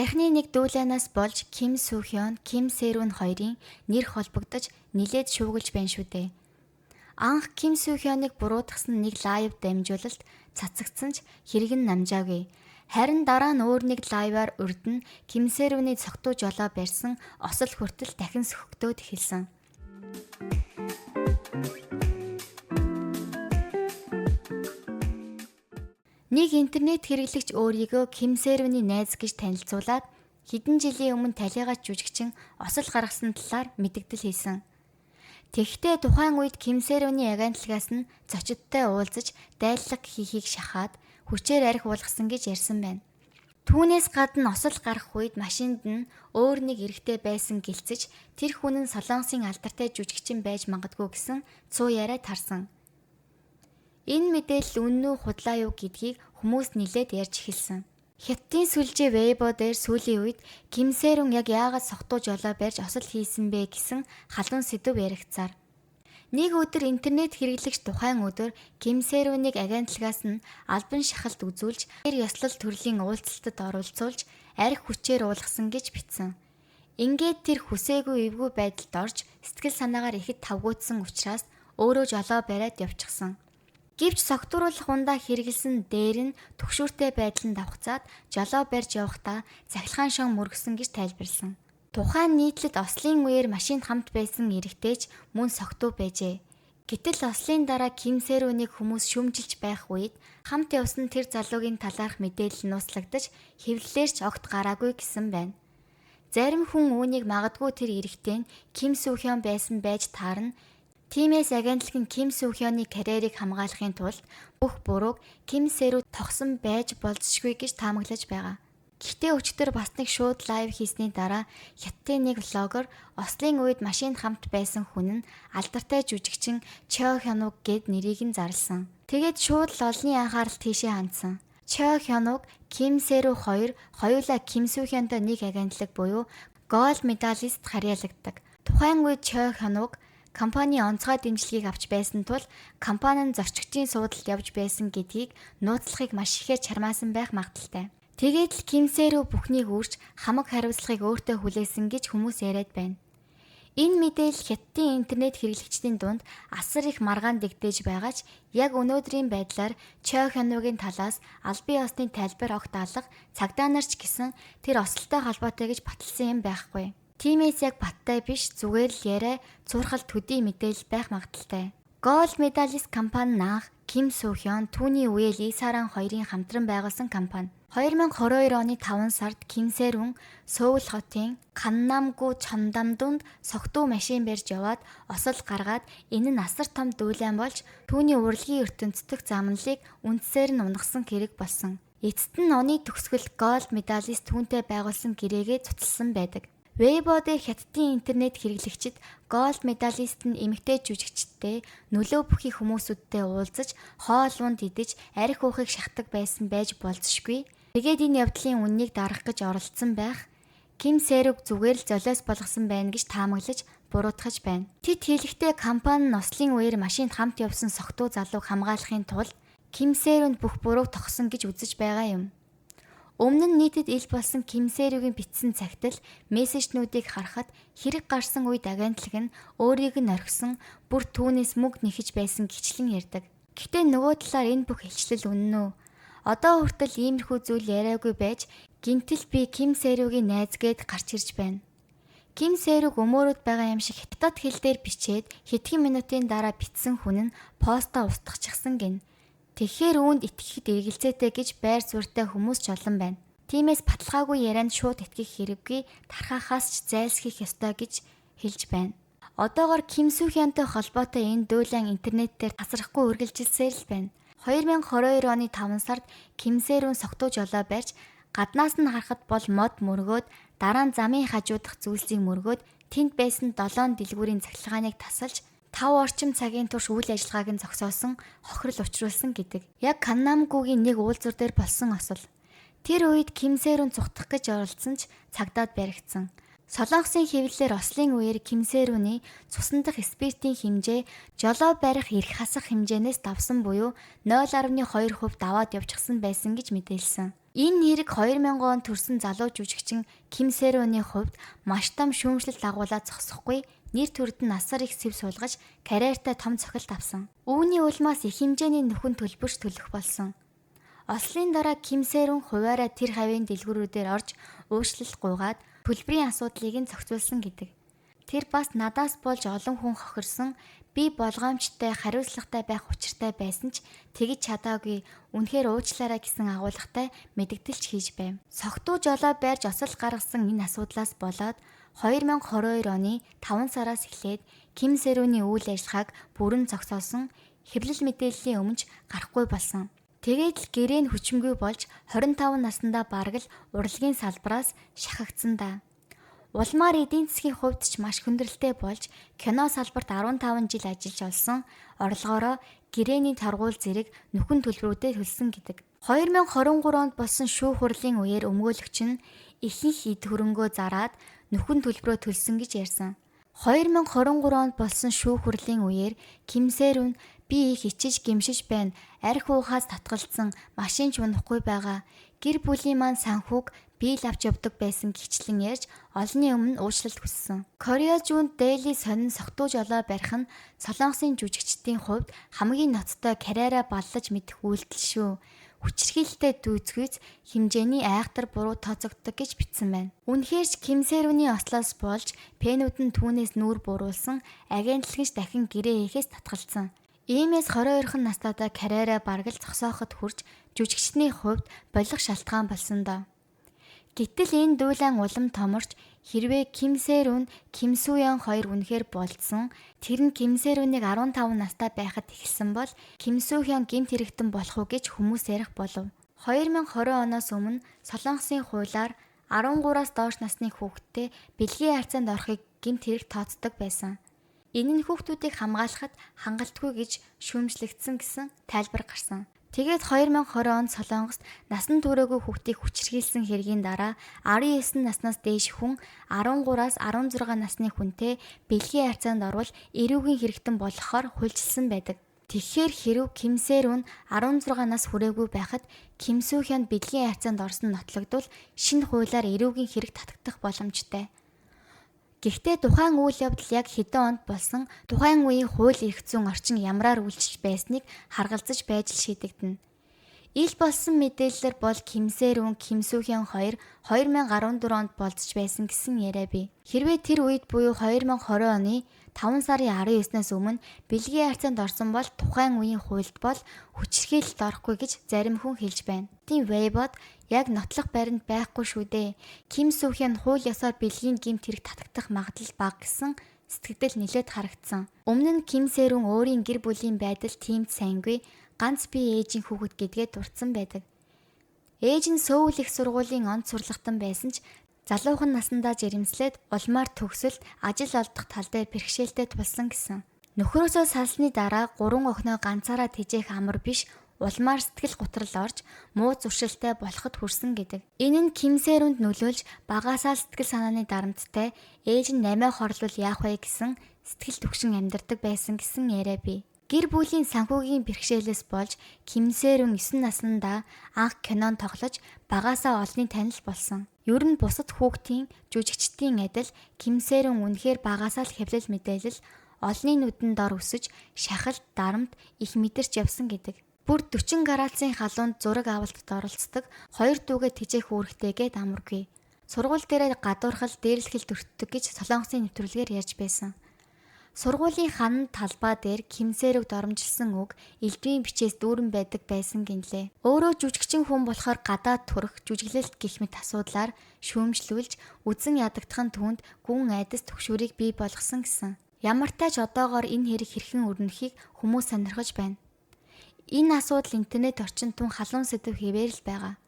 Саяхны нэг дүүлэнээс болж Ким Сүүхён, Ким Сэрүүн хоёрын нэр холбогдож нилээд шүүгэлж байна шүү дээ. Анх Ким Сүүхёныг буруутгасан нэг лайв дамжуулалт цацагдсан ч хэрэг нь намжаагүй. Харин дараа нь өөр нэг лайваар урд нь Ким Сэрүүний цогтуу жолоо барьсан осол хүртэл дахин сөхөгдөөд эхэлсэн. Нэг интернет хэрэглэгч өөрийгөө Ким Сэрүүний найз гэж танилцуулаад хэдэн жилийн өмнө талигач жүжигчин осол гаргасан талаар мэдэгдэл хийсэн. Тэгэхдээ тухайн үед Ким Сэрүүний агентлагаас нь зочидтой уулзаж дайллага хийхийг шахаад хүчээр архи уулгасан гэж ярьсан байна. Түүнээс гадна осол гарах үед машинд нь өөр нэг эрэгтэй байсан гэлцэж тэр хүн нь Солонгосын алдартай жүжигчин байж магадгүй гэсэн цуу яриа тарсан. Энэ мэдээлэл үнэн үү худлаа юу гэдгийг хүмүүс нилээд ярьж эхэлсэн. Хятадын сүлжээ Weibo дээр сүүлийн үед Ким Сэрүүн яг яагаад согтуу жолоо барьж осол хийсэн бэ гэсэн халуун сэдв яригдсаар. Нэг өдөр интернет хэрэглэгч тухайн өдөр Ким Сэрүүнийг агентлагаас нь албан шахалт үзүүлж, тэр ёслол төрлийн уулзалтад оролцуулж, архи хүчээр уулгасан гэж бичсэн. Ингээд тэр хүсээгүй эвгүй байдалд орж, сэтгэл санаагаар ихэд тавгуутсан учраас өөрөө жолоо бариад явчихсан. Гэвч согтууруулах ундаа хэрэгэлсэн дээр нь түгшүүртэй байдланд давхцаад жолоо барьж явахдаа цахилгаан шон мөргсөн гэж тайлбарлсан. Тухайн нийтлэлд ослын үеэр машинд хамт байсан эрэгтэйч мөн согтуу байжээ. Гэтэл ослын дараа Ким Сэрүүнийг хүмүүс шүмжилж байх үед хамт явсан тэр залуугийн талаарх мэдээлэл нууцлагдаж хэвлэлээрч огт гараагүй гэсэн байна. Зарим хүн үүнийг магадгүй тэр эрэгтэй нь Ким Сүүхён байсан байж таарна. Тиймээс агентлаг нь Ким Сүүхёны карьерийг хамгаалахын тулд бүх бурууг Ким Сэрүү тогсон байж болзошгүй гэж таамаглаж байгаа. Гэхдээ өчигдөр бас нэг шууд лайв хийсний дараа Хятадын нэг влогер ослын үед машинд хамт байсан хүн нь алдартай жүжигчин Чо Хёнуг гэд нэрийг нь зарласан. Тэгээд шууд л олонний анхаарал тийшээ хандсан. Чо Хёнуг, Ким Сэрүү хоёр хоёулаа Ким Сүүхёнтой нэг агентлаг буюу голд медалист харьяалагддаг. Тухайн үед Чо Хёнуг компани онцгой дэмжлэгийг авч байсан тул компани нь зорчигчдын суудалд явж байсан гэдгийг нууцлахыг маш ихээр чармаасан байх магадaltaй. Тэгээд л Ким Сэрүү бүхнийг үрж хамаг хариуцлагыг өөртөө хүлээсэн гэж хүмүүс яриад байна. Энэ мэдээлэл Хятадын интернет хэрэглэгчдийн дунд асар их маргаан дэгдээж байгаа ч яг өнөөдрийн байдлаар Чо Хёнугийн талаас албан ёсны тайлбар огт алга цагдаа нарч гэсэн тэр ослтой холбоотой гэж баталсан юм байхгүй. Тиймээс яг баттай биш зүгээр л яриа цуурхал төдий мэдээлэл байх магадaltaй. Голд медалист компани анх Ким Сүүхён, түүний үеэ Ли Саран хоёрын хамтран байгуулсан компани. 2022 оны 5 сард Ким Сэрүүн Сөүл хотын Каннамгу Чондамдунд согтуу машин барьж яваад осол гаргаад энэ нь асар том дүүлэн болж түүний урлагийн ертөнцийн замналыг үндсээр нь унгасан хэрэг болсон. Эцэст нь оны төгсгөл голд медалист түүнтэй байгуулсан гэрээгээ цуцлсан байдаг. Weibo дээр Хятадын интернет хэрэглэгчид голд медалист нь эмэгтэй жүжигчдтэй нөлөө бүхий хүмүүсүүдтэй уулзаж, хоол унд идэж, архи уухыг шахдаг байсан байж болзошгүй. Тэгээд энэ явдлын үннийг дарах гэж оролцсон байх. Ким Сэрүүг зүгээр л золиос болгосон байна гэж таамаглаж, буруутгаж байна. Тэд хэлэхдээ компани нь ослын үеэр машинд хамт явсан согтуу залууг хамгаалахын тулд Ким Сэрүүнд бүх бурууг тогсон гэж үзэж байгаа юм. Өмнө нь нийтэд ил болсон Ким Сэрүүгийн бичсэн цагтл мессежнүүдийг харахад хэрэг гарсан үед агентлаг нь өөрийг нь орхисон бүр түүнээс мөнгө нэхэж байсан гिचлэн ярьдаг. Гэхдээ нөгөө талаар энэ бүх илчлэл үнэн үү? Одоо хүртэл иймэрхүү зүйл яриагүй байж гинтэл би Ким Сэрүүгийн найз гэд гарч ирж байна. Ким Сэрүүг өмөөрөд байгаа юм шиг хятад хэл дээр бичээд хэдхэн минутын дараа бичсэн хүн нь постоо устгачихсан гин. Тэгэхээр үүнд итгэхэд эргэлзээтэй гэж байр суурьтай хүмүүс ч олон байна. Тиймээс баталгаагүй ярианд шууд итгэх хэрэггүй тархахаас ч зайлсхийх ёстой гэж хэлж байна. Одоогоор Ким Сүүхёнтой холбоотой энэ дүүлэн интернетээр тасрахгүй үргэлжилсээр л байна. 2022 оны 5 сард Ким Сэрүүн согтуу жолоо барьж гаднаас нь харахад бол мод мөргөөд дараа нь замын хажуудах зүйлсийг мөргөөд тэнд байсан 7 дэлгүүрийн цахилгааныг тасалж 5 орчим цагийн турш үйл ажиллагааг нь зогсоосон, хохирол учруулсан гэдэг. Яг Каннамгугийн нэг уулзуур дээр болсон осол. Тэр үед Ким Сэрүүн цугтах гэж оролцсон ч цагдаад баригдсан. Солонгосын хэвлэлээр ослын үеэр Ким Сэрүүний цусан дахь спиртийн хэмжээ жолоо барих эрх хасах хэмжээнээс давсан буюу 0.2% даваад явчихсан байсан гэж мэдээлсэн. Энэ хэрэг 2000 он төрсэн залуу жүжигчин Ким Сэ-рүний хувьд маш том шүүмжлэлт дагуулаад зогсохгүй нэр төрд нь насар их сэв суулгаж карьертаа том цохилт авсан. Үүний улмаас их хэмжээний нөхөн төлбөрч төлөх болсон. Ослын дараа Ким Сэ-рүн хуваараа тэр хавийн дэлгүүрүүдээр орж уушлал гуйгаад төлбөрийн асуудлыг нь зохицуулсан гэдэг. Тэр бас надаас болж олон хүн хохирсон, би болгоомжтой, хариуцлагатай байх учиртай байсан ч тэгж чадаагүй, үнэхээр уучлаарай гэсэн агуулгатай мэдгдэлч хийж байв. Согтуу жолоо байрж осол гаргасан энэ асуудлаас болоод 2022 оны 5 сараас эхлээд Ким Сэ-рүний үйл ажиллагааг бүрэн зогсоосон, хэвлэл мэдээллийн өмнөж гарахгүй болсон. Тэгээд л гэрээ нь хүчмгүй болж 25 наснда бараг л урлагийн салбараас шахагдсан да. Улмаар эдийн засгийн хувьд ч маш хүндрэлтэй болж кино салбарт 15 жил ажиллаж олсон орлогоороо гэрээний торгуул зэрэг нөхөн төлбөрүүдэд төлсөн гэдэг. 2023 онд болсон шүүх хурлын үеэр өмгөөлөгч нь ихэнх эд хөрөнгөө зараад нөхөн төлбөрөө төлсөн гэж ярьсан. 2023 онд болсон шүүх хурлын үеэр Ким Сэ-рүн би их ичиж гимшиж байна. Арх уухаас татгалзсан, машин ч унахгүй байгаа. Гэр бүлийн маань санхүүг би л авч явдаг байсан гихчлэн ярьж олонний өмнө уучлалт хүссэн. Кореа зүүнд Daily сонин согтуу жолоо барих нь Солонгосын жүжигчдийн хувьд хамгийн ноцтой карьераа баллаж мэдэх үйлдэл шүү. Хүчирхийлэлтэй дүүцгүйц хэмжээний айхтар буруу тооцогддог гэж бичсэн байна. Үнэхээр ч Ким Сэ-рүний ослоос болж пэнүүд нь түүнээс нүүр буруулсан, агентлагч дахин гэрээ хийхээс татгалзсан. Иймээс 22хан настайдаа карьераа бараг л зогсооход хүрч жүжигчдийн хувьд болох шалтгаан болсон доо. Гэтэл энэ дүүлэн улам томорч хэрвээ Ким Сэ-рүн, Ким Су-ён хоёр үнэхээр болцсон, тэр нь Ким Сэ-рүнийг 15 настай байхад эхэлсэн бол Ким Су-ён гэмт хэрэгтэн болох уу гэж хүмүүс ярих болов. 2020 оноос өмнө Солонгосын хуулиар 13-аас доош насны хүүхэдтэй бэлгийн харьцаанд орохыг гэмт хэрэг тооцдог байсан. Энэ нь хүүхдүүдийг хамгаалахад хангалтгүй гэж шүүмжлэгдсэн гэсэн тайлбар гарсан. Тэгээд 2020 онд Солонгост насан туршаагүй хүүхдийг хүчирхийлсэн хэргийн дараа 19 наснаас дээш хүн 13-аас 16 насны хүнтэй бэлгийн харьцаанд орвол эрүүгийн хэрэгтэн болохоор хуульчилсан байдаг. Тэгэхээр хэрэв Ким Сэ-рүн 16 нас хүрээгүй байхад Ким Су-ён бэлгийн харьцаанд орсон нотлогдвол шинэ хуулиар эрүүгийн хэрэг татагдах боломжтой. Гэхдээ тухайн үйл явдал яг хэдэн онд болсон, тухайн үеийн хууль эрх зүйн орчин ямраар үйлчилж байсныг харгалзаж байж л шийдэгдэнэ. Ил болсон мэдээлэлээр бол Ким Сэ-рүн, Ким Су-ён хоёр 2014 онд болцож байсан гэсэн яриа бий. Хэрвээ тэр үед буюу 2020 оны 5 сарын 19-нээс өмнө бэлгийн харьцаанд орсон бол тухайн үеийн хуульд бол хүчирхийлэлд орохгүй гэж зарим хүн хэлж байна. Тийм Weibo-д яг нотлох баримт байхгүй шүү дээ. Ким Су-ён хууль ёсоор бэлгийн гэмт хэрэг татагдах магадлал бага гэсэн сэтгэл нэлээд харагдсан. Өмнө нь Ким Сэ-рүн өөрийн гэр бүлийн байдал тиймд сайнгүй, ганц бие ээжийн хүүхэд гэдгээ дурдсан байдаг. Ээж нь Сөүл их сургуулийн онд сурлагтан байсан ч залуухан насандаа жирэмслээд улмаар төгсөлт, ажил олдох тал дээр бэрхшээлтэй тулсан гэсэн. Нөхрөөсөө салсны дараа 3 охиноо ганцаараа тэжээх амар биш, улмаар сэтгэл гутрал орж муу зуршилтай болоход хүрсэн гэдэг. Энэ нь Ким Сэ-рүнд нөлөөлж багаасаа сэтгэл санааны дарамттай ээж нь намайг хорлол яах вэ гэсэн сэтгэл түгшин амьдардаг байсан гэсэн яриа бий. Гэр бүлийн санхүүгийн бэрхшээлээс болж Ким Сэ-рүн 9 наснда анх кинонд тоглож багаасаа олонний танил болсон. Ер нь бусад хүүхдийн жүжигчдийн адил Ким Сэ-рүн үнэхээр багаасаа л хэвлэл мэдээлэл олонний нүдэнд дор өсөж шахалт, дарамт их мэдэрч явсан гэдэг. Бүр 40 градусын халуунд зураг авалтад оролцдог, 2 дүүгээ тэжээх үүрэгтэйгээд амаргүй. Сургууль дээрээ гадуурхал, дээрлэхэл төртдөг гэж Солонгосын нэвтрүүлгээр ярьж байсан. Сургуулийн ханан талбай дээр Ким Сэ-рүг доромжилсан үг элдвийн бичээс дүүрэн байдаг байсан гинлээ. Өөрөө жүжигчин хүн болохоор гадаад төрөх, жүжиглэлт гэх мэт асуудлаар шүүмжлүүлж үзэн ядагдах нь түүнд гүн айдас төгшүүрийг бий болгосон гэсэн. Ямартай ч одоогоор энэ хэрэг хэрхэн өрнөхийг хүмүүс сонирхож байна. Энэ асуудал интернет орчинд тун халуун сэдв хэвээр л байгаа.